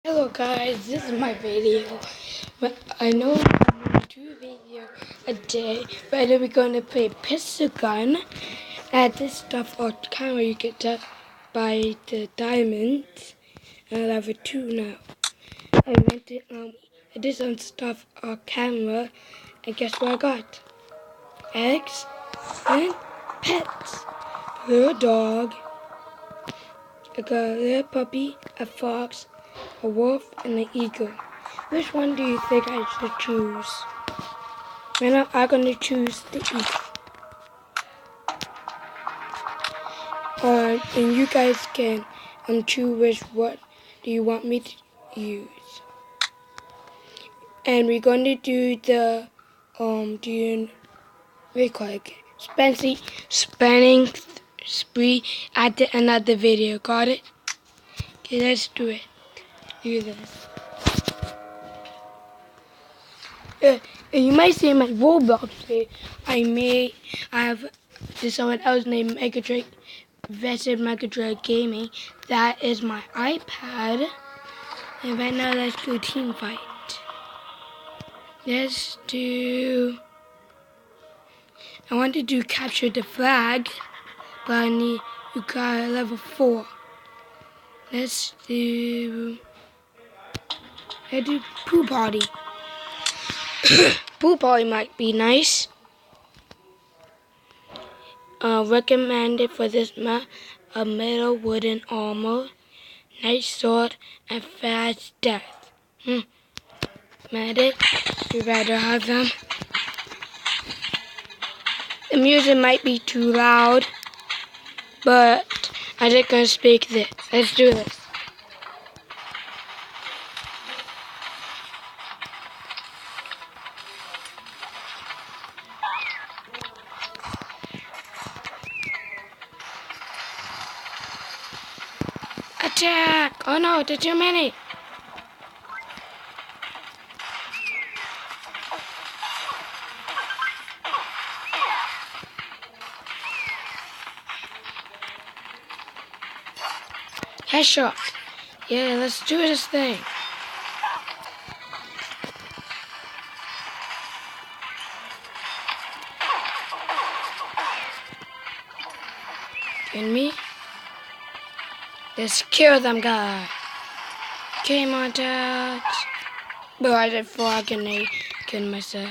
Hello guys, this is my video. But I know I'm doing 2 videos a day, but we're gonna play pistol gun. And this stuff on camera you get that by the diamonds. And I have a 2 now. I rented this on stuff on camera, and guess what I got? Eggs and pets. A little dog, I got a little puppy, a fox, a wolf, and an eagle. Which one do you think I should choose? Right now, I'm going to choose the eagle. And you guys can choose which what do you want me to use. And we're going to do the, what do you call it? Spanning spree at the end of the video. Got it? Okay, let's do it. Do this. You might see my Roblox page. I have someone else named Megadrake Vested Megadrake Gaming. That is my iPad. And right now let's do team fight. Let's do I want to do capture the flag, but I need you got level 4. Let's do pool party. Pool party might be nice. Recommended for this map, a metal wooden armor, nice sword, and fast death. Medic, you rather have them. The music might be too loud, but I just gonna speak this. Let's do this. Attack! Oh no, there's too many. Headshot. Yeah, let's do this thing. And me? Let's kill them guys. Game on touch. But I did 4, I can kill myself.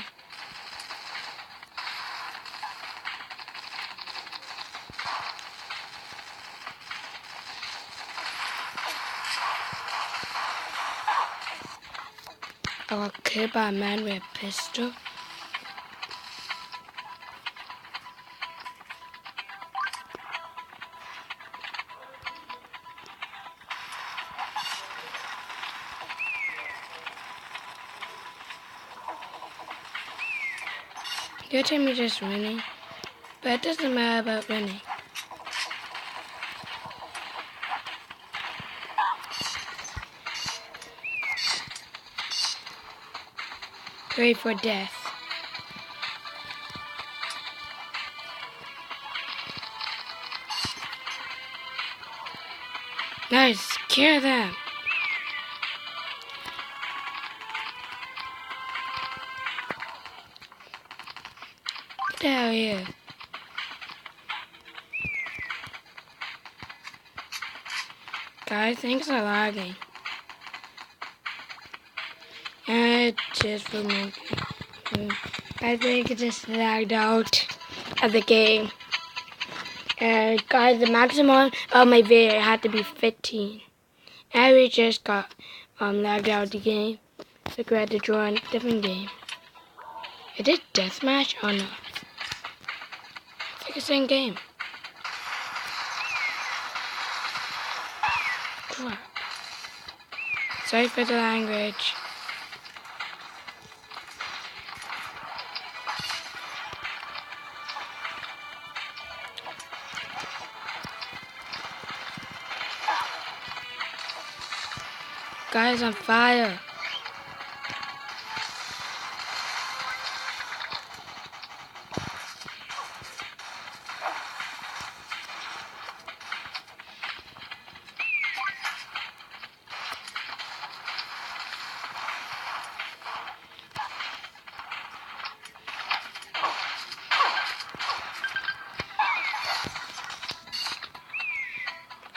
I got killed by a man with a pistol. Your team is just winning, but it doesn't matter about winning. Pray for death. Nice, kill them. Get out of here. Guys, things are lagging. And just for me. I think it just lagged out of the game. And guys, the maximum of my video had to be 15. And we just got lagged out of the game. So we had to join a different game. Is it deathmatch or not? It's like the same game. Crap. Sorry for the language. Guys, on fire.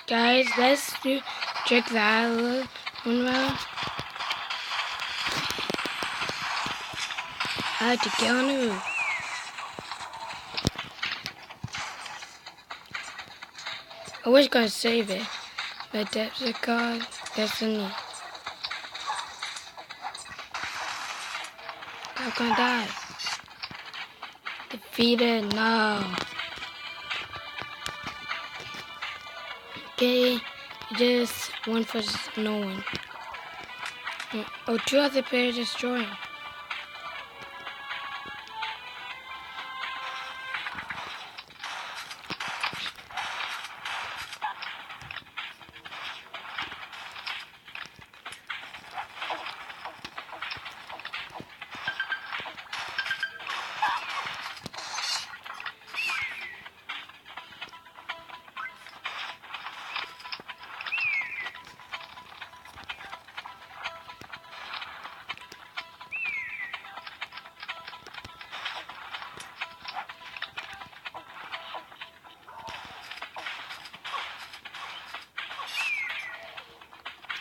Guys, let's check that one round. I had to get on the roof. I was gonna save it, but that's a card. That's a need. I'm gonna die. Defeated, no. Okay, just one for no one. Oh, two other players destroying.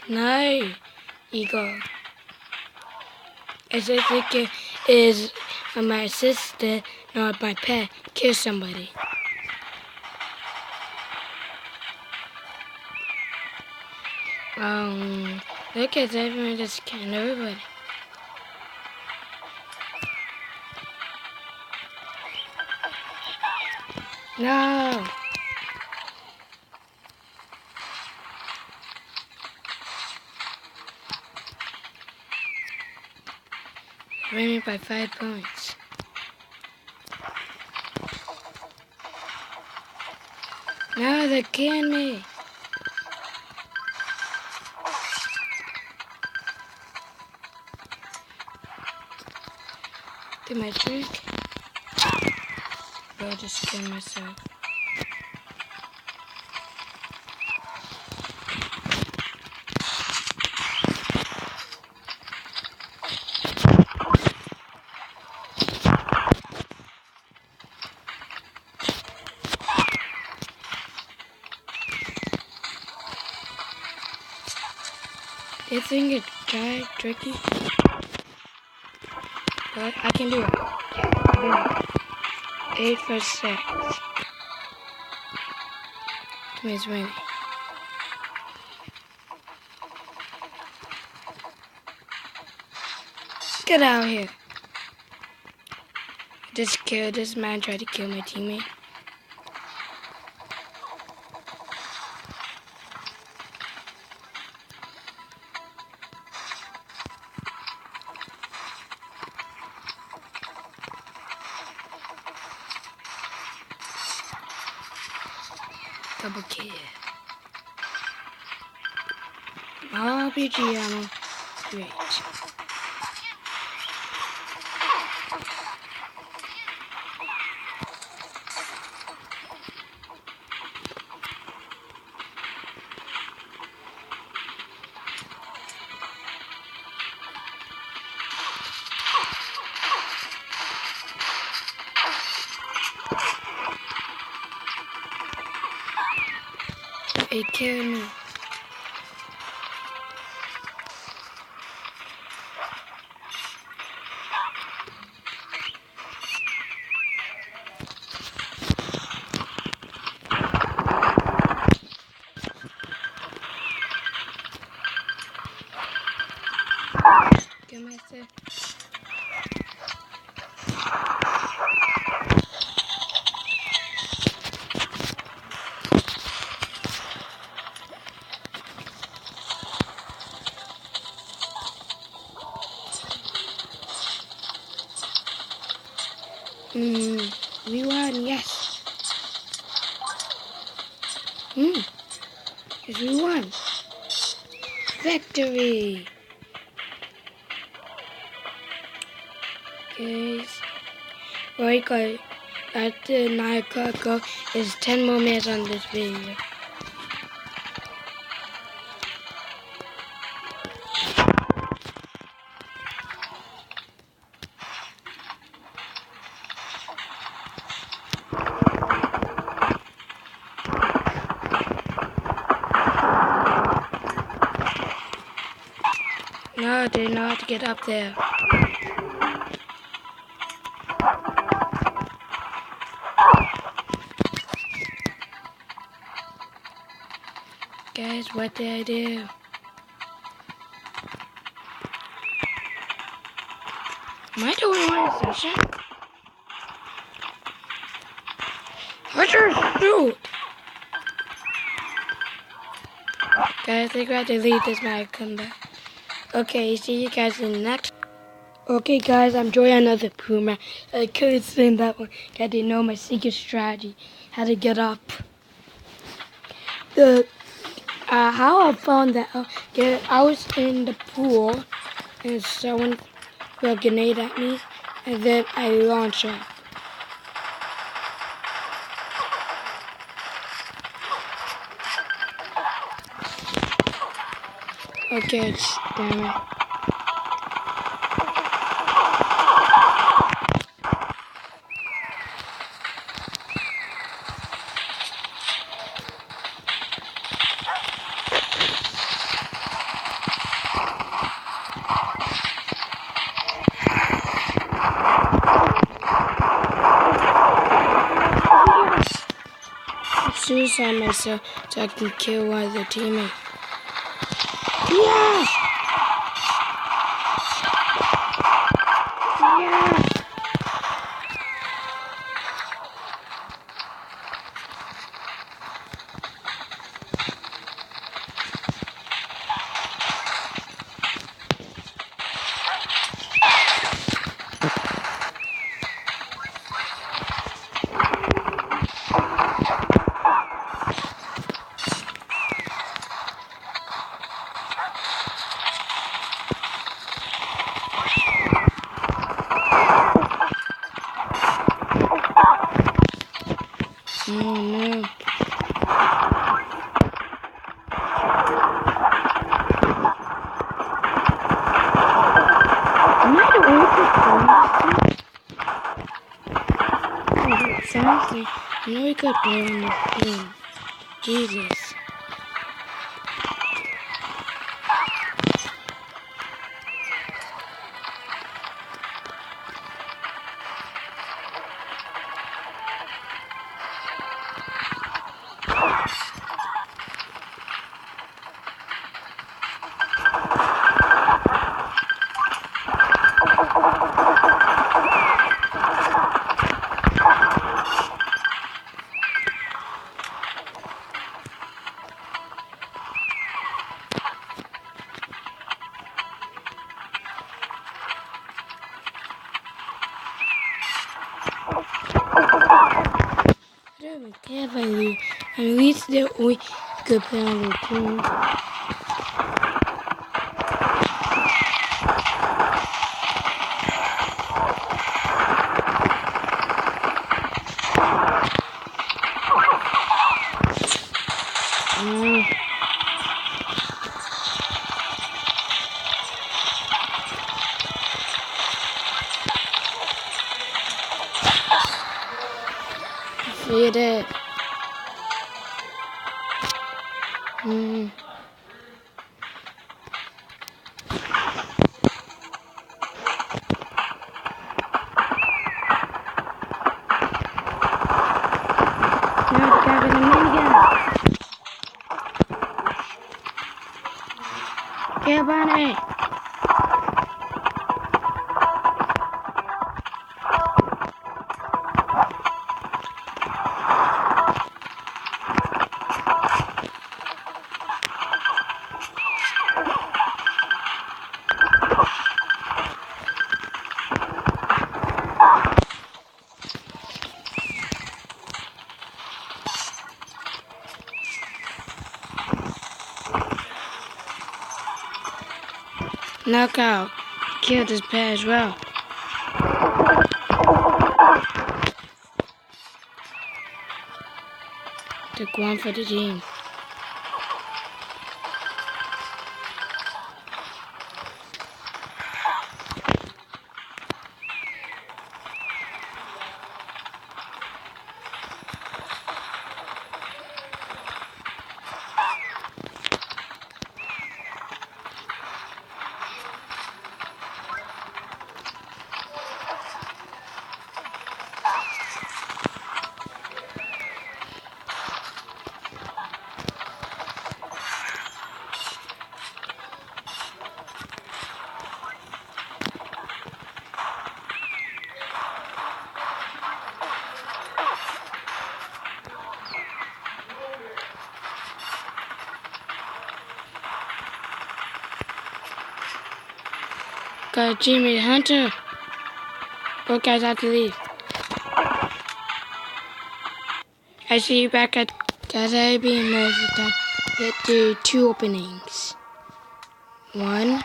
No, Eagle. As if it is my sister, not my pet. Kill somebody. Look at everyone just killing everybody. No. Winning by 5 points. No, they're killing me. Did my trick? I'll just kill myself. They think it's tricky, but I can do it. 8 for 6. Means winning. Get out of here. Just killed this man, tried to kill my teammate. Double kill. RPG ammo. Great. It killed me. Get myself. We won, yes. Yes, we won. Victory. Guys, right, guys. At the 9 o'clock go is 10 more minutes on this video. No, I didn't know how to get up there. Guys, what did I do? Am I doing one session? What your shoot? Guys, I got to leave this when I come back. Okay, see you guys in the next. Okay, guys, I'm Joy, another Puma. I couldn't sing that one. I didn't know my secret strategy. How to get up. How I found that I was in the pool and someone threw a grenade at me, and then I launched it. Okay, damn it. Suicide myself so I can kill one of the teammates. Yeah! Yeah! Oh no. Am I the only good player? Oh, seriously, I'm the only good player on this team. Jesus. I don't even care if I lose. I'm at least the only good player on the team. Feed it. Now grabbing a minigun. Get on it. Knockout. Killed this pair as well. Took one for the team. got Jimmy Hunter. Oh, guys, I have to leave. I see you back at. Guys, I'll be in most of the time. Let's do 2 openings. 1.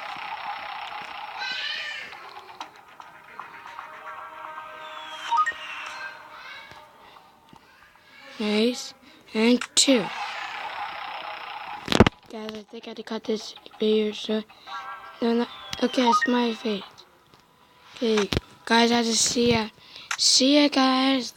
Nice. And 2. Guys, I think I had to cut this video short. No, okay, it's my face. Okay, guys, I have to see ya. See ya, guys.